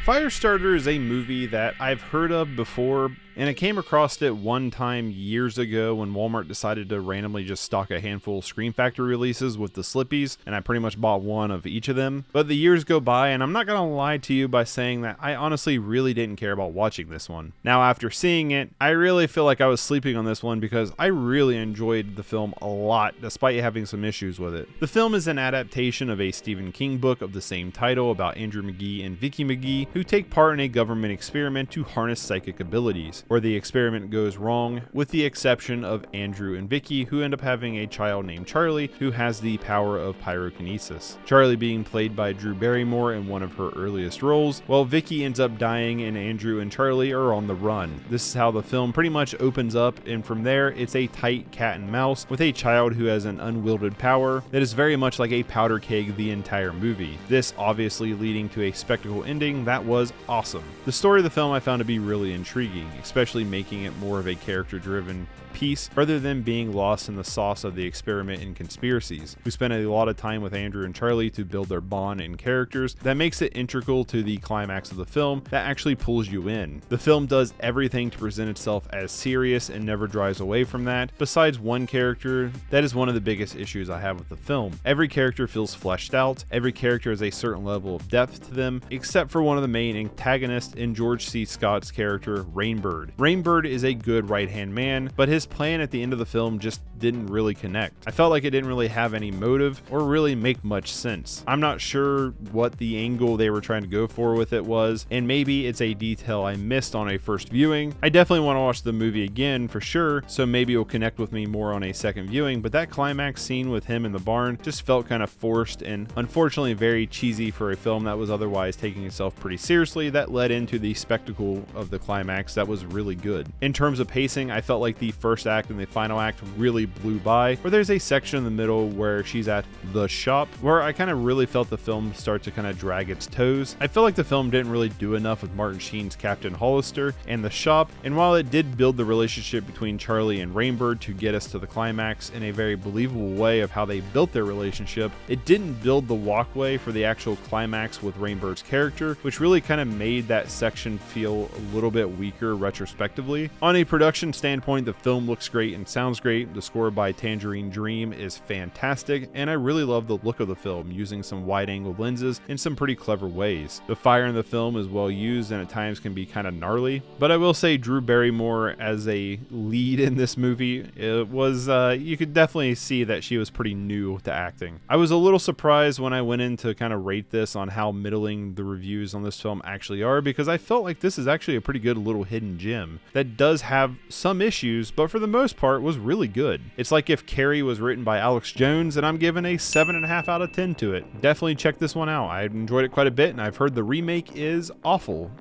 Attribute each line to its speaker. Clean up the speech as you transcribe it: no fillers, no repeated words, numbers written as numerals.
Speaker 1: Firestarter is a movie that I've heard of before, and I came across it one time years ago when Walmart decided to randomly just stock a handful of Scream Factory releases with the Slippies, and I pretty much bought one of each of them. But the years go by, and I'm not gonna lie to you by saying that I honestly really didn't care about watching this one. Now, after seeing it, I really feel like I was sleeping on this one because I really enjoyed the film a lot, despite having some issues with it. The film is an adaptation of a Stephen King book of the same title about Andrew McGee and Vicky McGee, who take part in a government experiment to harness psychic abilities, where the experiment goes wrong, with the exception of Andrew and Vicky, who end up having a child named Charlie, who has the power of pyrokinesis. Charlie being played by Drew Barrymore in one of her earliest roles, while Vicky ends up dying and Andrew and Charlie are on the run. This is how the film pretty much opens up, and from there, it's a tight cat and mouse with a child who has an unwielded power that is very much like a powder keg the entire movie. This obviously leading to a spectacle ending that was awesome. The story of the film I found to be really intriguing, especially making it more of a character-driven piece rather than being lost in the sauce of the experiment and conspiracies. We spent a lot of time with Andrew and Charlie to build their bond and characters that makes it integral to the climax of the film that actually pulls you in. The film does everything to present itself as serious and never drives away from that. Besides one character, that is one of the biggest issues I have with the film. Every character feels fleshed out, every character has a certain level of depth to them, except for one of the main antagonists in George C. Scott's character, Rainbird. Rainbird is a good right-hand man, but his plan at the end of the film just didn't really connect. I felt like it didn't really have any motive or really make much sense. I'm not sure what the angle they were trying to go for with it was, and maybe it's a detail I missed on a first viewing. I definitely want to watch the movie again for sure, so maybe it'll connect with me more on a second viewing, but that climax scene with him in the barn just felt kind of forced and unfortunately very cheesy for a film that was otherwise taking itself pretty seriously. That led into the spectacle of the climax that was really good. In terms of pacing, I felt like the first act and the final act really blew by, where there's a section in the middle where she's at the shop where I kind of really felt the film start to kind of drag its toes. I feel like the film didn't really do enough with Martin Sheen's Captain Hollister and the shop, and while it did build the relationship between Charlie and Rainbird to get us to the climax in a very believable way of how they built their relationship, it didn't build the walkway for the actual climax with Rainbird's character, which really kind of made that section feel a little bit weaker retrospectively. On a production standpoint, the film looks great and sounds great. The score by Tangerine Dream is fantastic, and I really love the look of the film, using some wide-angle lenses in some pretty clever ways. The fire in the film is well used and at times can be kind of gnarly, but I will say Drew Barrymore as a lead in this movie, it was, you could definitely see that she was pretty new to acting. I was a little surprised when I went in to kind of rate this on how middling the reviews on this film actually are, because I felt like this is actually a pretty good little hidden gem that does have some issues, but for the most part was really good. It's like if Carrie was written by Alex Jones, and I'm giving a 7.5 out of 10 to it. Definitely check this one out. I enjoyed it quite a bit, and I've heard the remake is awful.